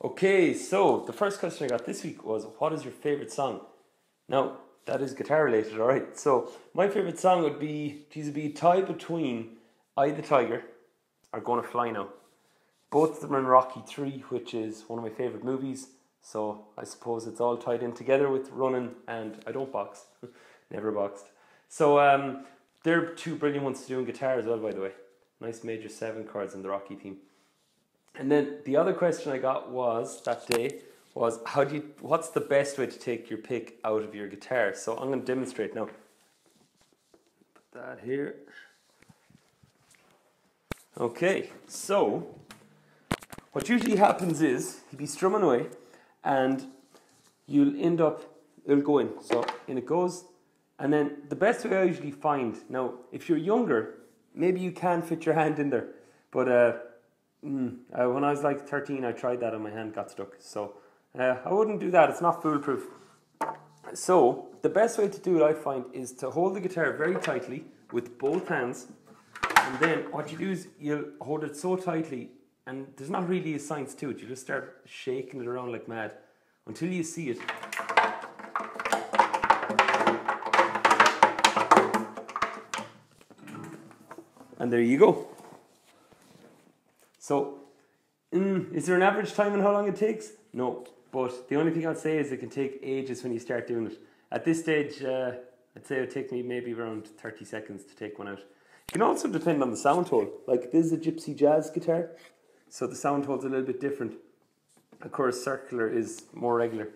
Okay, so the first question I got this week was, what is your favourite song? Now, that is guitar related, alright. So, my favourite song would be a tie between "I the Tiger" or "Gonna Fly Now." Both of them are in Rocky 3, which is one of my favourite movies. So, I suppose it's all tied in together with running, and I don't box. Never boxed. So, they're two brilliant ones to do in guitar as well, by the way. Nice major 7 chords in the Rocky theme. And then the other question I got that day was, what's the best way to take your pick out of your guitar? So I'm going to demonstrate now. Put that here. Okay, so what usually happens is you'll be strumming away and it'll go in. So in it goes. And then the best way I usually find, now if you're younger, maybe you can fit your hand in there. But when I was like 13, I tried that and my hand got stuck. So I wouldn't do that. It's not foolproof. So the best way to do it, I find, is to hold the guitar very tightly with both hands. And then what you do is you'll hold it so tightly, and there's not really a science to it. You just start shaking it around like mad until you see it. And there you go. So, is there an average time on how long it takes? No, but the only thing I'd say is it can take ages when you start doing it. At this stage, I'd say it would take me maybe around 30 seconds to take one out. It can also depend on the sound hole. Like, this is a gypsy jazz guitar, so the sound hole's a little bit different. Of course, circular is more regular.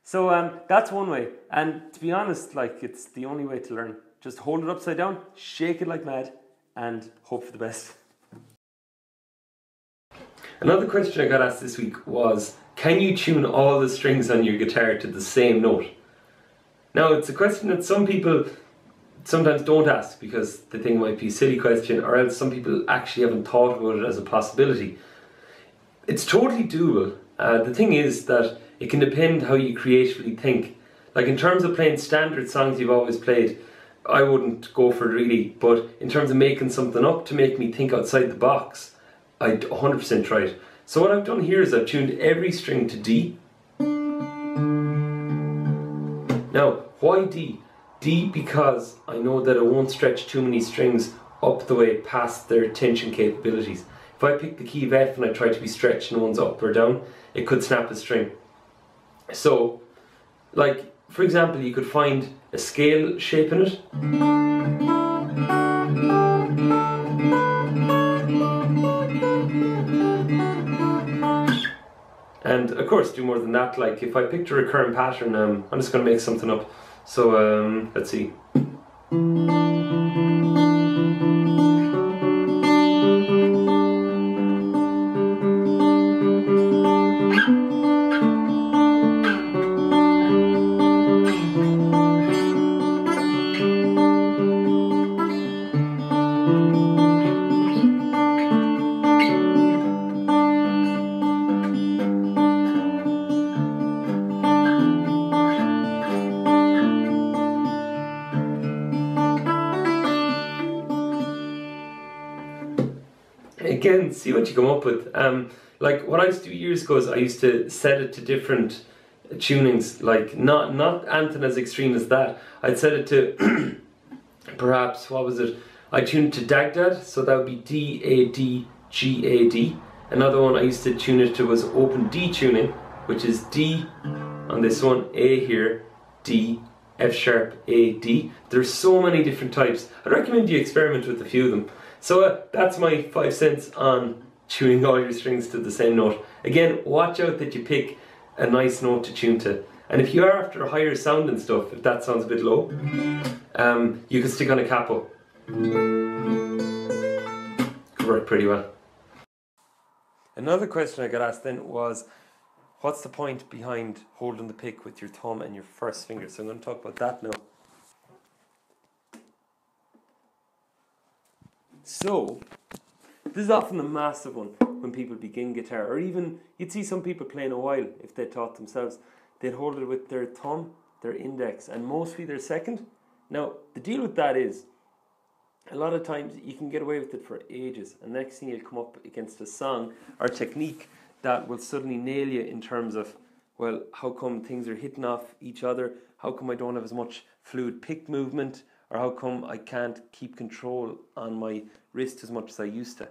So that's one way, and to be honest, like, it's the only way to learn. Just hold it upside down, shake it like mad, and hope for the best. Another question I got asked this week was, can you tune all the strings on your guitar to the same note? Now, it's a question that some people sometimes don't ask because they think it might be a silly question, or else some people actually haven't thought about it as a possibility. It's totally doable. The thing is that it can depend how you creatively think. Like, in terms of playing standard songs you've always played, I wouldn't go for it really, but in terms of making something up to make me think outside the box, I'd 100% try it. So what I've done here is I've tuned every string to D. Now, why D? D because I know that I won't stretch too many strings up the way past their tension capabilities. If I pick the key of F and I try to be stretching ones up or down, it could snap a string. So, like, for example, you could find a scale shape in it. And of course do more than that. Like, if I picked a recurring pattern, I'm just going to make something up. So let's see. Again, see what you come up with. Like, what I used to do years ago is I used to set it to different tunings, like not anything as extreme as that. I'd set it to perhaps, what was it? I tuned it to Dagdad, so that would be D, A, D, G, A, D. Another one I used to tune it to was open D tuning, which is D on this one, A here, D, F sharp, A, D. There's so many different types. I'd recommend you experiment with a few of them. So that's my 5 cents on tuning all your strings to the same note. Again, watch out that you pick a nice note to tune to. And if you are after a higher sound and stuff, if that sounds a bit low, you can stick on a capo. Could work pretty well. Another question I got asked then was, what's the point behind holding the pick with your thumb and your first finger? So I'm going to talk about that now. So, this is often a massive one when people begin guitar, or even you'd see some people playing a while if they taught themselves. They'd hold it with their thumb, their index, and mostly their second. Now, the deal with that is, a lot of times you can get away with it for ages, and next thing you'll come up against a song or technique that will suddenly nail you in terms of, well, how come things are hitting off each other? How come I don't have as much fluid pick movement? Or how come I can't keep control on my wrist as much as I used to?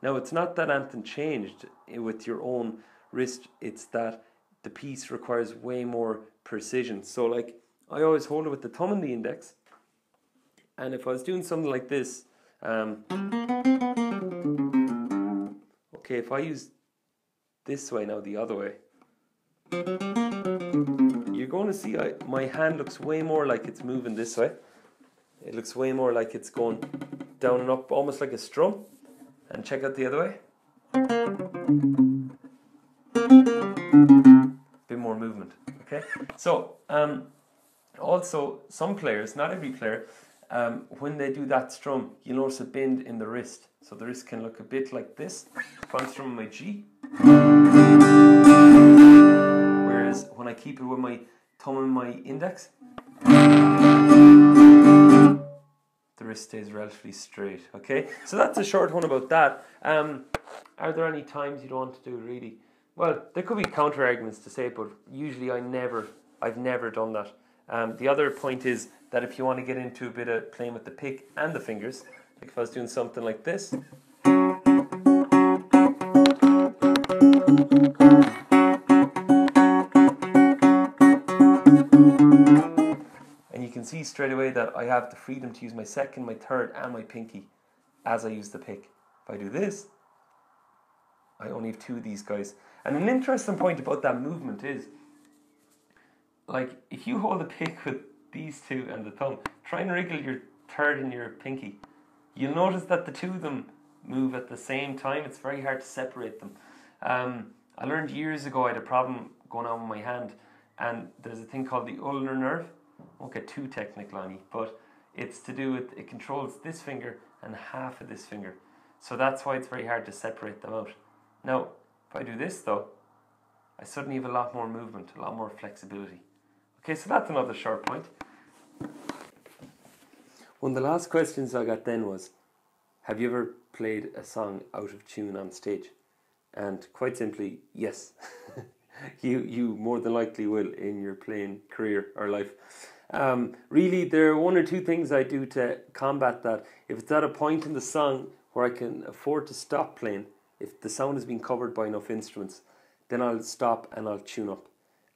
Now, it's not that anything changed with your own wrist, it's that the piece requires way more precision. So like, I always hold it with the thumb and the index, and if I was doing something like this, okay, if I use this way now, the other way, you're going to see my hand looks way more like it's moving this way. It looks way more like it's going down and up, almost like a strum. And check out the other way. Bit more movement, okay? So, also, some players, not every player, when they do that strum, you notice a bend in the wrist. So the wrist can look a bit like this if I'm strumming my G. Whereas when I keep it with my thumb and my index, the wrist stays relatively straight, okay? So that's a short one about that. Are there any times you don't want to do it really? Well, there could be counter arguments to say, but usually I've never done that. The other point is that if you want to get into a bit of playing with the pick and the fingers, like if I was doing something like this, and you can see straight away that I have the freedom to use my second, my third, and my pinky as I use the pick. If I do this, I only have 2 of these guys. And an interesting point about that movement is, like, if you hold the pick with these 2 and the thumb, try and wriggle your third and your pinky. You'll notice that the 2 of them move at the same time. It's very hard to separate them. I learned years ago I had a problem going on with my hand, and there's a thing called the ulnar nerve. I won't get too technical on it, but it's to do with, it controls this finger and half of this finger. So that's why it's very hard to separate them out. Now, if I do this though, I suddenly have a lot more movement, a lot more flexibility. Okay, so that's another short point. One of the last questions I got then was, have you ever played a song out of tune on stage? And quite simply, yes. you more than likely will in your playing career or life. Really, there are 1 or 2 things I do to combat that. If it's at a point in the song where I can afford to stop playing, if the sound has been covered by enough instruments, then I'll stop and I'll tune up.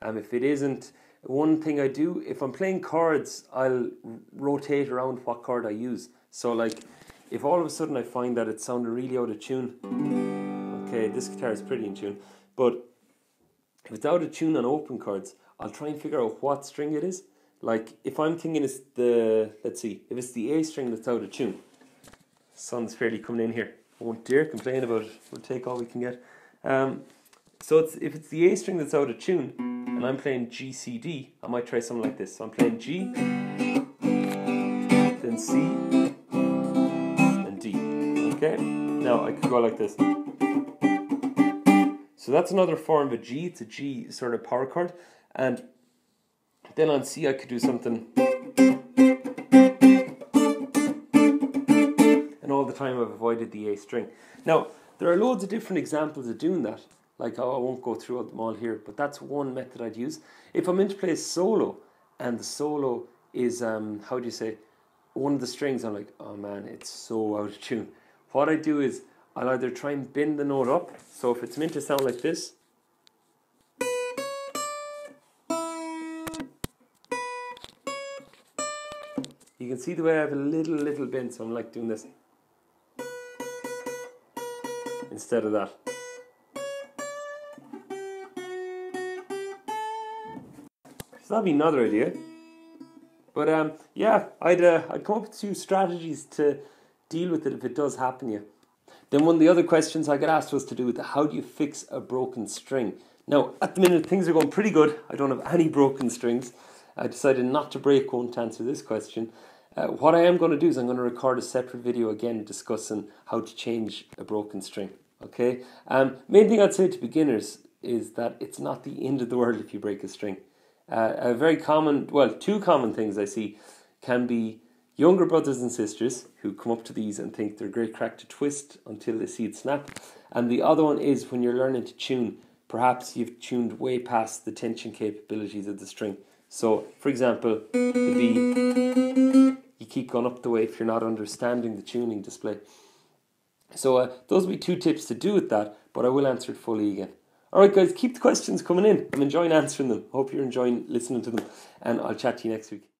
If it isn't, one thing I do, if I'm playing chords, I'll rotate around what chord I use. So like, if all of a sudden I find that it sounded really out of tune, okay, this guitar is pretty in tune, but if it's out of tune on open chords, I'll try and figure out what string it is. Like, if I'm thinking it's the, let's see, if it's the A string that's out of tune, sun's fairly coming in here. I won't dare complain about it. We'll take all we can get. So if it's the A string that's out of tune, and I'm playing G, C, D, I might try something like this. So I'm playing G, then C, then D. Okay? Now I could go like this. So that's another form of a G. It's a G sort of power chord. And then on C I could do something. And all the time I've avoided the A string. Now, there are loads of different examples of doing that. Like, I won't go through them all here, but that's one method I'd use. If I'm meant to play a solo, and the solo is, how do you say, one of the strings, I'm like, oh man, it's so out of tune. What I do is, I'll either try and bend the note up, so if it's meant to sound like this, you can see the way I have a little bend, so I'm like doing this, instead of that. So that'd be another idea. But yeah, I'd come up with 2 strategies to deal with it if it does happen to you. Then one of the other questions I got asked was to do with how do you fix a broken string. Now, at the minute things are going pretty good. I don't have any broken strings. I decided not to break one to answer this question. What I am going to do is I'm going to record a separate video again discussing how to change a broken string. Okay. Main thing I'd say to beginners is that it's not the end of the world if you break a string. A very common, well, 2 common things I see can be younger brothers and sisters who come up to these and think they're a great crack to twist until they see it snap. And the other one is when you're learning to tune, perhaps you've tuned way past the tension capabilities of the string. So, for example, the B, you keep going up the way if you're not understanding the tuning display. So those will be 2 tips to do with that, but I will answer it fully again. Alright guys, keep the questions coming in. I'm enjoying answering them. Hope you're enjoying listening to them, and I'll chat to you next week.